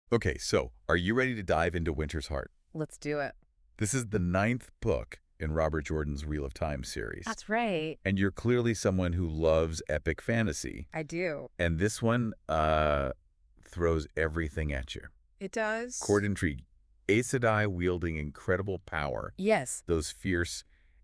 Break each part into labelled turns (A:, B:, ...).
A: Okay, so are you ready to dive into Winter's Heart?
B: Let's do it.
A: This is the ninth book in Robert Jordan's Wheel of Time series.
B: That's right.
A: And you're clearly someone who loves epic fantasy.
B: I do.
A: And this one throws everything at you.
B: It does?
A: Court intrigue. Aes Sedai wielding incredible power.
B: Yes.
A: Those fierce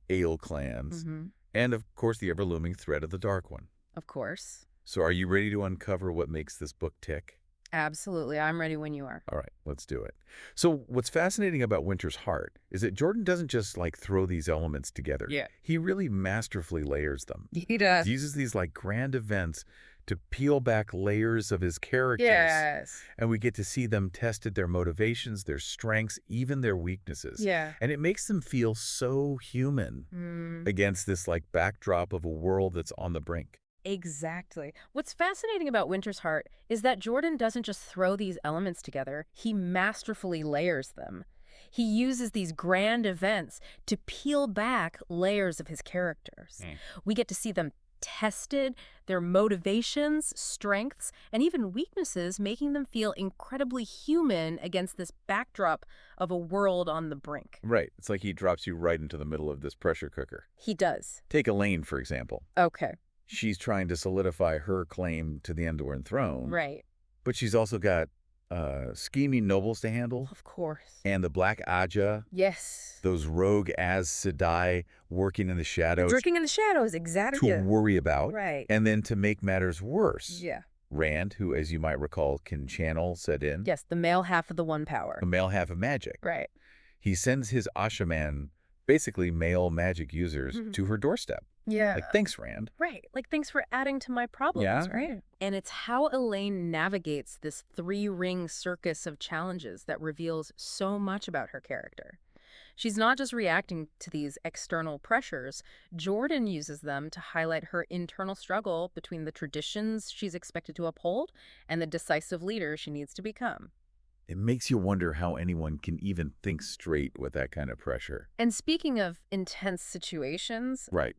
A: Ale clans. And, of course, the ever-looming threat of the Dark One.
B: Of course.
A: So are you ready to uncover what makes this book tick?
B: Absolutely. I'm ready when you are.
A: All right, let's do it. So what's fascinating about Winter's Heart is that Jordan doesn't just throw these elements together.
B: Yeah.
A: He really masterfully layers them.
B: He does.
A: He uses these grand events to peel back layers of his characters.
B: Yes.
A: And we get to see them tested, their motivations, their strengths, even their weaknesses.
B: Yeah.
A: And it makes them feel so human against this backdrop of a world that's on the brink.
B: Exactly. What's fascinating about Winter's Heart is that Jordan doesn't just throw these elements together, he masterfully layers them. He uses these grand events to peel back layers of his characters. We get to see them tested, their motivations, strengths, and even weaknesses, making them feel incredibly human against this backdrop of a world on the brink.
A: Right. It's like he drops you right into the middle of this pressure cooker.
B: He does.
A: Take Elaine, for example.
B: Okay.
A: She's trying to solidify her claim to the Endoran throne.
B: Right.
A: But she's also got scheming nobles to handle.
B: Of course.
A: And the Black Aja.
B: Yes.
A: Those rogue Aes Sedai working in the shadows.
B: Working in the shadows, exactly.
A: To worry about.
B: Right.
A: And then to make matters worse.
B: Yeah.
A: Rand, who, as you might recall, can channel, set in.
B: Yes, the male half of the one power.
A: The male half of magic.
B: Right.
A: He sends his Ashaman, basically male magic users, to her doorstep.
B: Yeah.
A: Thanks, Rand.
B: Right. Thanks for adding to my problems,
A: Yeah.
B: right? And it's how Elaine navigates this three-ring circus of challenges that reveals so much about her character. She's not just reacting to these external pressures. Jordan uses them to highlight her internal struggle between the traditions she's expected to uphold and the decisive leader she needs to become.
A: It makes you wonder how anyone can even think straight with that kind of pressure.
B: And speaking of intense situations,
A: Right.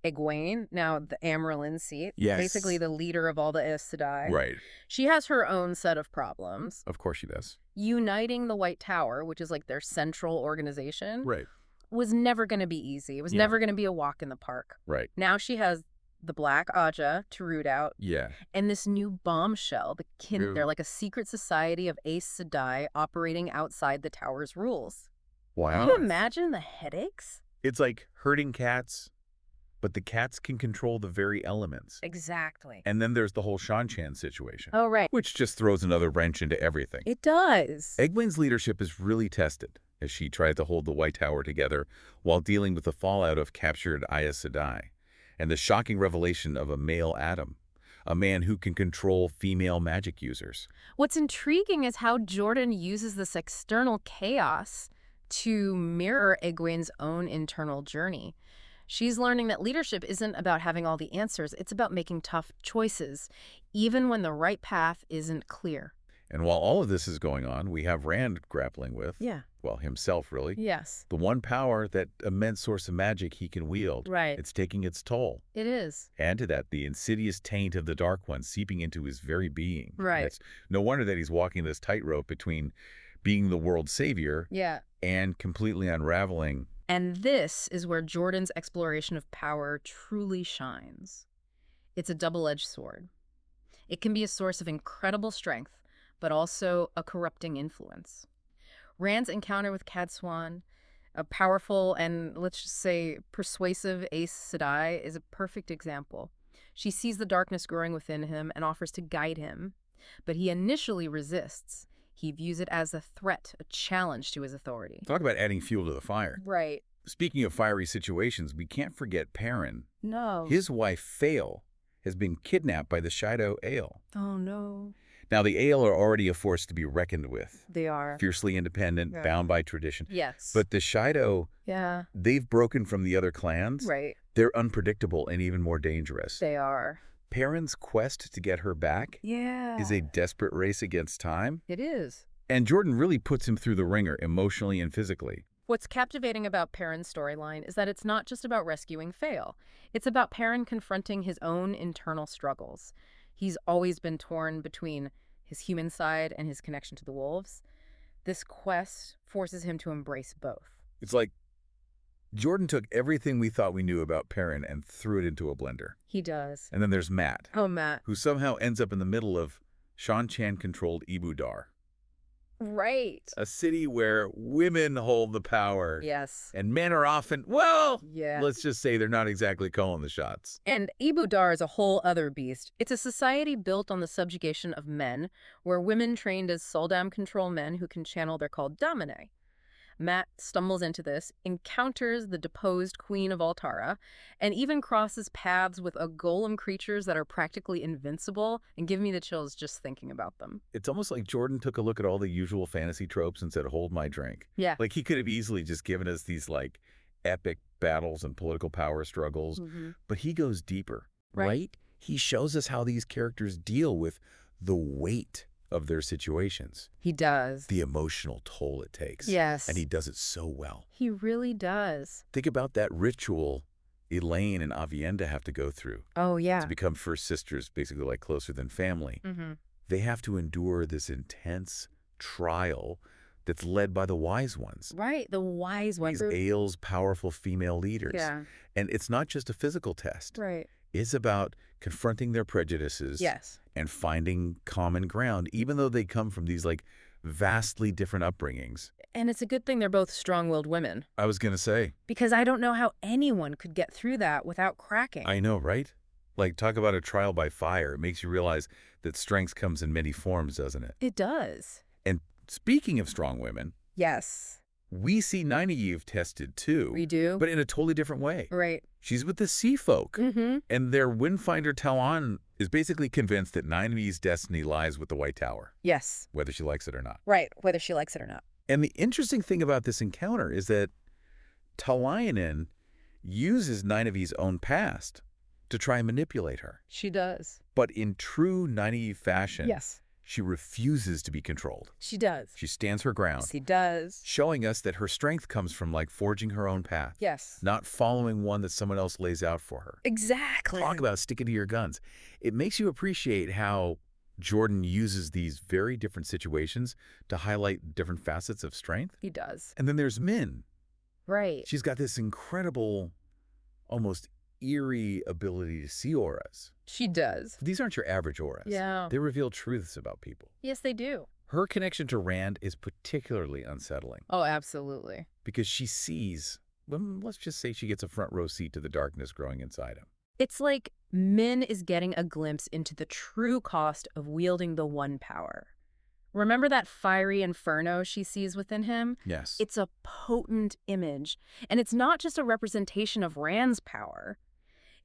B: Egwene, now the Amarylline seat,
A: Yes.
B: basically the leader of all the Aes Sedai.
A: Right.
B: She has her own set of problems.
A: Of course she does.
B: Uniting the White Tower, which is their central organization,
A: Right.
B: was never going to be easy. It was never going to be a walk in the park.
A: Right.
B: Now she has the Black Aja to root out,
A: Yeah.
B: and this new bombshell, they're like a secret society of Aes Sedai operating outside the tower's rules.
A: Wow.
B: Can you imagine the headaches?
A: It's like herding cats, but the cats can control the very elements.
B: Exactly.
A: And then there's the whole Shan-Chan situation.
B: Oh, right.
A: Which just throws another wrench into everything.
B: It does.
A: Egwene's leadership is really tested as she tries to hold the White Tower together while dealing with the fallout of captured Aes Sedai and the shocking revelation of a male Adam, a man who can control female magic users.
B: What's intriguing is how Jordan uses this external chaos to mirror Egwene's own internal journey. She's learning that leadership isn't about having all the answers. It's about making tough choices, even when the right path isn't clear.
A: And while all of this is going on, we have Rand grappling with, well, himself really,
B: Yes.
A: the one power, that immense source of magic he can wield.
B: Right.
A: It's taking its toll.
B: It is.
A: Add to that the insidious taint of the Dark One seeping into his very being.
B: Right.
A: It's no wonder that he's walking this tightrope between being the world's savior and completely unraveling.
B: And this is where Jordan's exploration of power truly shines. It's a double-edged sword. It can be a source of incredible strength, but also a corrupting influence. Rand's encounter with Cadswan, a powerful and, let's just say, persuasive Aes Sedai, is a perfect example. She sees the darkness growing within him and offers to guide him, but he initially resists. He views it as a threat, a challenge to his authority.
A: Talk about adding fuel to the fire.
B: Right.
A: Speaking of fiery situations, we can't forget Perrin.
B: No.
A: His wife, Fael, has been kidnapped by the Shido Ale.
B: Oh, no.
A: Now, the Ale are already a force to be reckoned with.
B: They are.
A: Fiercely independent, bound by tradition.
B: Yes.
A: But the Shido, they've broken from the other clans.
B: Right.
A: They're unpredictable and even more dangerous.
B: They are.
A: Perrin's quest to get her back is a desperate race against time.
B: It is.
A: And Jordan really puts him through the ringer emotionally and physically.
B: What's captivating about Perrin's storyline is that it's not just about rescuing Fael. It's about Perrin confronting his own internal struggles. He's always been torn between his human side and his connection to the wolves. This quest forces him to embrace both.
A: It's like Jordan took everything we thought we knew about Perrin and threw it into a blender.
B: He does.
A: And then there's Matt,
B: Oh, Matt.
A: who somehow ends up in the middle of Shan Chan-controlled Dar,
B: Right.
A: a city where women hold the power.
B: Yes.
A: And men are often, well,
B: Yeah.
A: let's just say they're not exactly calling the shots.
B: And Dar is a whole other beast. It's a society built on the subjugation of men, where women trained as Soldam control men who can channel their called Domine. Matt stumbles into this, encounters the deposed Queen of Altara, and even crosses paths with a golem creatures that are practically invincible and give me the chills just thinking about them.
A: It's almost like Jordan took a look at all the usual fantasy tropes and said, hold my drink.
B: Yeah.
A: Like he could have easily just given us these like epic battles and political power struggles, but he goes deeper, right? He shows us how these characters deal with the weight of their situations.
B: He does.
A: The emotional toll it takes.
B: Yes.
A: And he does it so well.
B: He really does.
A: Think about that ritual Elaine and Avienda have to go through
B: Oh, yeah.
A: to become first sisters, basically like closer than family. They have to endure this intense trial that's led by the wise ones.
B: Right, the wise ones.
A: These Ailes, powerful female leaders.
B: Yeah.
A: And it's not just a physical test.
B: Right.
A: It's about confronting their prejudices.
B: Yes.
A: And finding common ground, even though they come from these like vastly different upbringings.
B: And it's a good thing they're both strong-willed women.
A: I was going to say.
B: Because I don't know how anyone could get through that without cracking.
A: I know, right? Like, talk about a trial by fire. It makes you realize that strength comes in many forms, doesn't it?
B: It does.
A: And speaking of strong women,
B: Yes.
A: we see Nynaeve tested too.
B: We do.
A: But in a totally different way.
B: Right.
A: She's with the sea folk. And their windfinder Talon is basically convinced that Nynaeve's destiny lies with the White Tower.
B: Yes.
A: Whether she likes it or not.
B: Right, whether she likes it or not.
A: And the interesting thing about this encounter is that Talionin uses Nynaeve's own past to try and manipulate her.
B: She does.
A: But in true Nynaeve fashion,
B: Yes.
A: she refuses to be controlled.
B: She does.
A: She stands her ground,
B: She does.
A: showing us that her strength comes from like forging her own path,
B: Yes.
A: not following one that someone else lays out for her.
B: Exactly.
A: Talk about sticking to your guns. It makes you appreciate how Jordan uses these very different situations to highlight different facets of strength.
B: He does.
A: And then there's Min.
B: Right.
A: She's got this incredible, almost eerie ability to see auras.
B: She does.
A: These aren't your average auras.
B: Yeah.
A: They reveal truths about people.
B: Yes, they do.
A: Her connection to Rand is particularly unsettling
B: Oh, absolutely.
A: because she sees, well, let's just say she gets a front row seat to the darkness growing inside him.
B: It's like Min is getting a glimpse into the true cost of wielding the one power. Remember that fiery inferno she sees within him?
A: Yes.
B: It's a potent image, and it's not just a representation of Rand's power.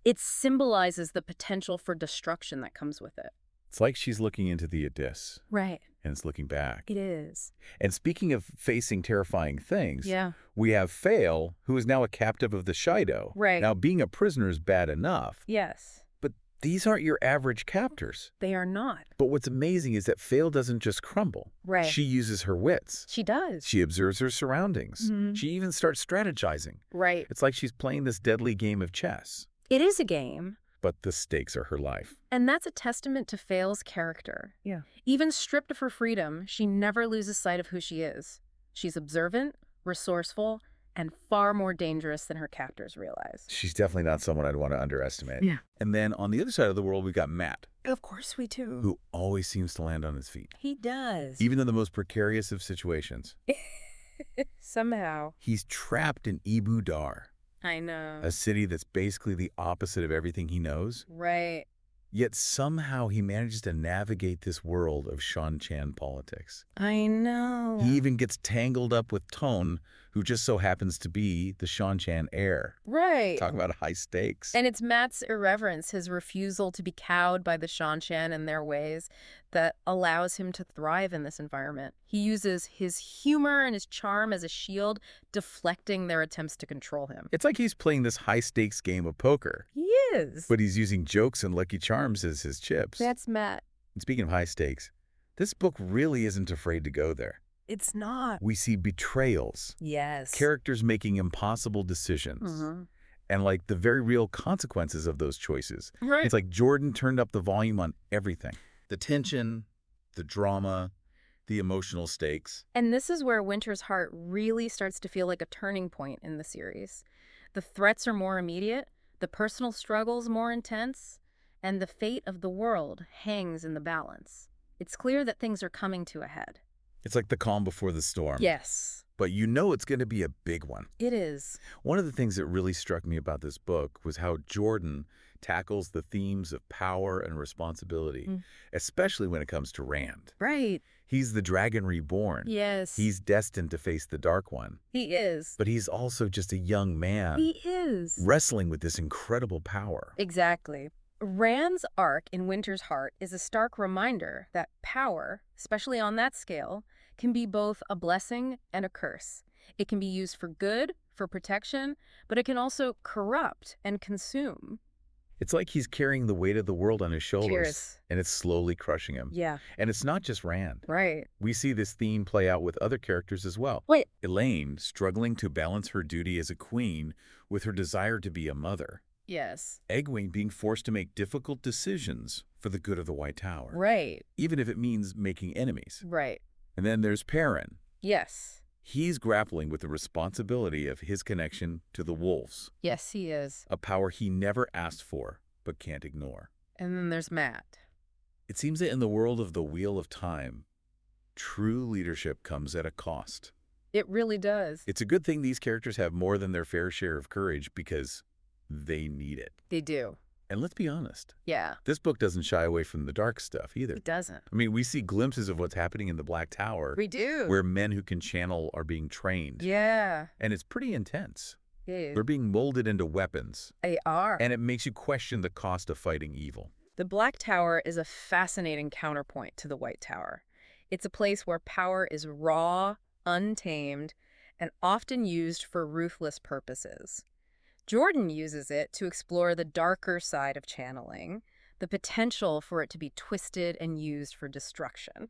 B: It symbolizes the potential for destruction that comes with it.
A: It's like she's looking into the abyss
B: Right.
A: and it's looking back.
B: It is.
A: And speaking of facing terrifying things,
B: Yeah.
A: we have Fail, who is now a captive of the Shido.
B: Right.
A: Now, being a prisoner is bad enough,
B: Yes.
A: but these aren't your average captors.
B: They are not.
A: But what's amazing is that Fail doesn't just crumble.
B: Right.
A: She uses her wits.
B: She does.
A: She observes her surroundings. She even starts strategizing.
B: Right.
A: It's like she's playing this deadly game of chess.
B: It is a game.
A: But the stakes are her life.
B: And that's a testament to Fail's character.
A: Yeah.
B: Even stripped of her freedom, she never loses sight of who she is. She's observant, resourceful, and far more dangerous than her captors realize.
A: She's definitely not someone I'd want to underestimate.
B: Yeah.
A: And then on the other side of the world, we've got Matt,
B: Of course we do.
A: who always seems to land on his feet.
B: He does.
A: Even in the most precarious of situations.
B: Somehow.
A: He's trapped in Dar,
B: I know.
A: a city that's basically the opposite of everything he knows.
B: Right.
A: Yet somehow he manages to navigate this world of Shan Chan politics.
B: I know.
A: He even gets tangled up with Tone, who just so happens to be the Shan Chan heir.
B: Right.
A: Talk about high stakes.
B: And it's Matt's irreverence, his refusal to be cowed by the Shan Chan and their ways, that allows him to thrive in this environment. He uses his humor and his charm as a shield, deflecting their attempts to control him.
A: It's like he's playing this high-stakes game of poker,
B: He is.
A: but he's using jokes and Lucky Charms as his chips.
B: That's Matt.
A: And speaking of high stakes, this book really isn't afraid to go there.
B: It's not.
A: We see betrayals,
B: Yes.
A: characters making impossible decisions, and like the very real consequences of those choices.
B: Right.
A: It's like Jordan turned up the volume on everything. The tension, the drama, the emotional stakes.
B: And this is where Winter's Heart really starts to feel like a turning point in the series. The threats are more immediate, the personal struggles more intense, and the fate of the world hangs in the balance. It's clear that things are coming to a head.
A: It's like the calm before the storm.
B: Yes,
A: But you know it's going to be a big one.
B: it is.
A: One of the things that really struck me about this book was how Jordan tackles the themes of power and responsibility,
B: Mm.
A: especially when it comes to Rand.
B: Right.
A: He's the dragon reborn.
B: Yes.
A: He's destined to face the Dark One.
B: He is.
A: But he's also just a young man
B: He is.
A: wrestling with this incredible power.
B: Exactly. Rand's arc in Winter's Heart is a stark reminder that power, especially on that scale, can be both a blessing and a curse. It can be used for good, for protection, but it can also corrupt and consume.
A: It's like he's carrying the weight of the world on his shoulders,
B: Cheers.
A: and it's slowly crushing him.
B: Yeah.
A: And it's not just Rand.
B: Right.
A: We see this theme play out with other characters as well.
B: Wait.
A: Elaine struggling to balance her duty as a queen with her desire to be a mother.
B: Yes.
A: Egwene being forced to make difficult decisions for the good of the White Tower,
B: Right.
A: even if it means making enemies.
B: Right.
A: And then there's Perrin.
B: Yes.
A: He's grappling with the responsibility of his connection to the wolves,
B: Yes, he is.
A: a power he never asked for but can't ignore.
B: And then there's Matt.
A: It seems that in the world of the Wheel of Time, true leadership comes at a cost.
B: It really does.
A: It's a good thing these characters have more than their fair share of courage because they need it.
B: They do.
A: And let's be honest,
B: Yeah.
A: this book doesn't shy away from the dark stuff either.
B: It doesn't.
A: I mean, we see glimpses of what's happening in the Black Tower,
B: We do.
A: where men who can channel are being trained.
B: Yeah.
A: And it's pretty intense.
B: Yeah.
A: They're being molded into weapons,
B: They are.
A: and it makes you question the cost of fighting evil.
B: The Black Tower is a fascinating counterpoint to the White Tower. It's a place where power is raw, untamed, and often used for ruthless purposes. Jordan uses it to explore the darker side of channeling, the potential for it to be twisted and used for destruction.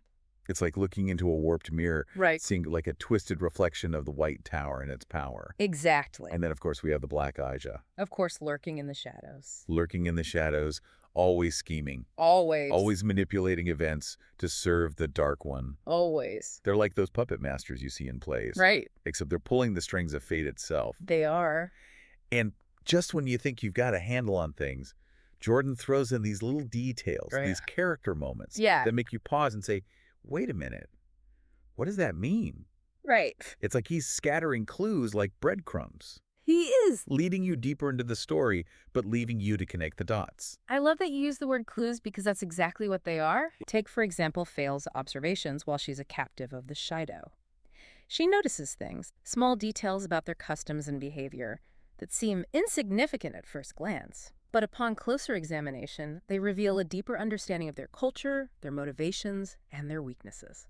A: It's like looking into a warped mirror,
B: Right.
A: seeing like a twisted reflection of the White Tower and its power.
B: Exactly.
A: And then, of course, we have the Black Aja,
B: Of course, lurking in the shadows.
A: lurking in the shadows, always scheming,
B: Always.
A: always manipulating events to serve the Dark One.
B: Always.
A: They're like those puppet masters you see in plays,
B: Right.
A: except they're pulling the strings of fate itself.
B: They are.
A: And just when you think you've got a handle on things, Jordan throws in these little details,
B: Right.
A: these character moments
B: Yeah.
A: that make you pause and say, wait a minute, what does that mean?
B: Right.
A: It's like he's scattering clues like breadcrumbs,
B: He is.
A: leading you deeper into the story, but leaving you to connect the dots.
B: I love that you use the word clues because that's exactly what they are. Take, for example, Fail's observations while she's a captive of the Shido. She notices things, small details about their customs and behavior, that seem insignificant at first glance. But upon closer examination, they reveal a deeper understanding of their culture, their motivations, and their weaknesses.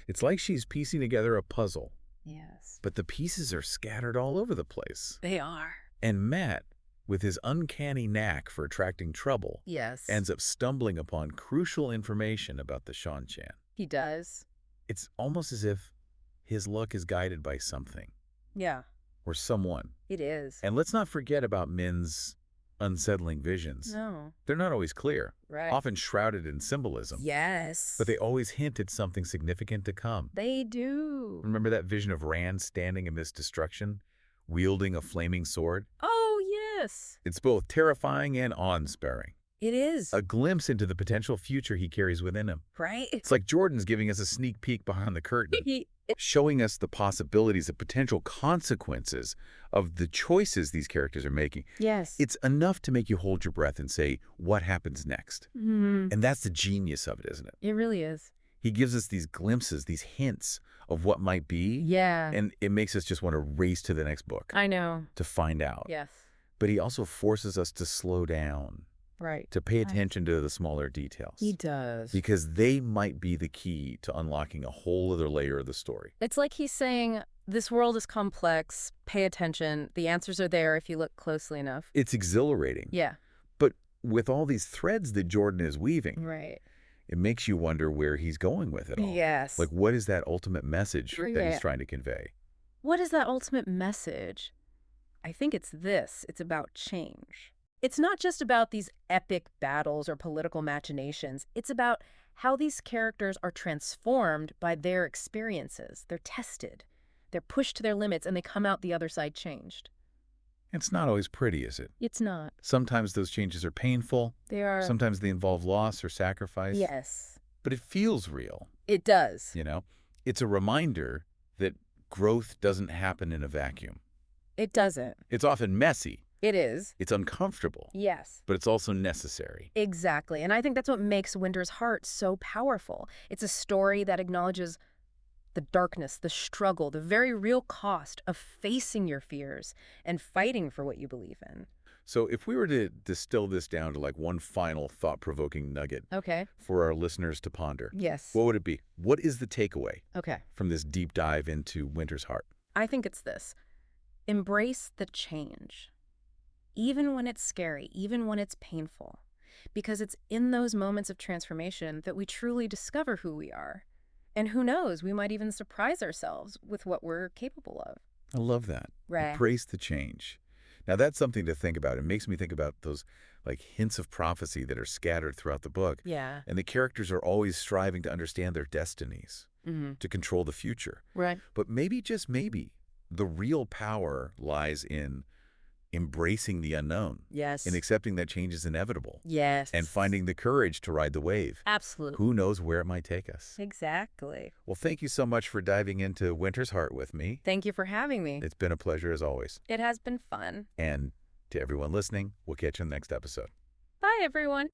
A: It's like she's piecing together a puzzle,
B: Yes.
A: but the pieces are scattered all over the place.
B: They are.
A: And Matt, with his uncanny knack for attracting trouble,
B: Yes.
A: ends up stumbling upon crucial information about the Shan-Chan.
B: He does.
A: It's almost as if his luck is guided by something
B: Yeah,
A: or someone.
B: it is.
A: And let's not forget about Min's unsettling visions.
B: No.
A: They're not always clear,
B: Right.
A: often shrouded in symbolism,
B: Yes.
A: but they always hint at something significant to come.
B: They do.
A: Remember that vision of Rand standing amidst destruction, wielding a flaming sword?
B: Oh, yes.
A: It's both terrifying and awe-inspiring.
B: It is.
A: A glimpse into the potential future he carries within him.
B: Right?
A: It's like Jordan's giving us a sneak peek behind the curtain,
B: He,
A: showing us the possibilities, the potential consequences of the choices these characters are making.
B: yes.
A: It's enough to make you hold your breath and say, what happens next?
B: Mhm.
A: And that's the genius of it, isn't it?
B: It really is.
A: He gives us these glimpses, these hints of what might be,
B: Yeah.
A: and it makes us just want to race to the next book
B: I know.
A: to find out.
B: Yes.
A: But he also forces us to slow down,
B: Right.
A: to pay
B: Right.
A: attention to the smaller details.
B: He does.
A: Because they might be the key to unlocking a whole other layer of the story.
B: It's like he's saying, this world is complex. Pay attention. The answers are there if you look closely enough.
A: It's exhilarating.
B: Yeah.
A: But with all these threads that Jordan is weaving,
B: Right.
A: it makes you wonder where he's going with it all.
B: Yes.
A: Like, what is that ultimate message that
B: Yeah.
A: he's trying to convey?
B: What is that ultimate message? I think it's this. It's about change. It's not just about these epic battles or political machinations. It's about how these characters are transformed by their experiences. They're tested, they're pushed to their limits, and they come out the other side changed.
A: It's not always pretty, is it?
B: It's not.
A: Sometimes those changes are painful.
B: They are.
A: Sometimes they involve loss or sacrifice.
B: Yes.
A: But it feels real,
B: It does.
A: you know? It's a reminder that growth doesn't happen in a vacuum.
B: It doesn't.
A: It's often messy.
B: It is.
A: It's uncomfortable.
B: Yes.
A: But it's also necessary.
B: Exactly. And I think that's what makes Winter's Heart so powerful. It's a story that acknowledges the darkness, the struggle, the very real cost of facing your fears and fighting for what you believe in.
A: So if we were to distill this down to like one final thought-provoking nugget
B: Okay.
A: for our listeners to ponder,
B: Yes.
A: what would it be? What is the takeaway
B: Okay.
A: from this deep dive into Winter's Heart?
B: I think it's this. Embrace the change. Even when it's scary, even when it's painful. Because it's in those moments of transformation that we truly discover who we are. And who knows, we might even surprise ourselves with what we're capable of.
A: I love that.
B: Right.
A: Embrace the change. Now that's something to think about. It makes me think about those like hints of prophecy that are scattered throughout the book.
B: Yeah.
A: And the characters are always striving to understand their destinies, to control the future.
B: Right.
A: But maybe, just maybe, the real power lies in embracing the unknown,
B: Yes.
A: in accepting that change is inevitable,
B: Yes.
A: and finding the courage to ride the wave.
B: Absolutely.
A: Who knows where it might take us?
B: Exactly.
A: Well, thank you so much for diving into Winter's Heart with me.
B: Thank you for having me.
A: It's been a pleasure as always.
B: It has been fun.
A: And to everyone listening, we'll catch you in the next episode.
B: Bye, everyone.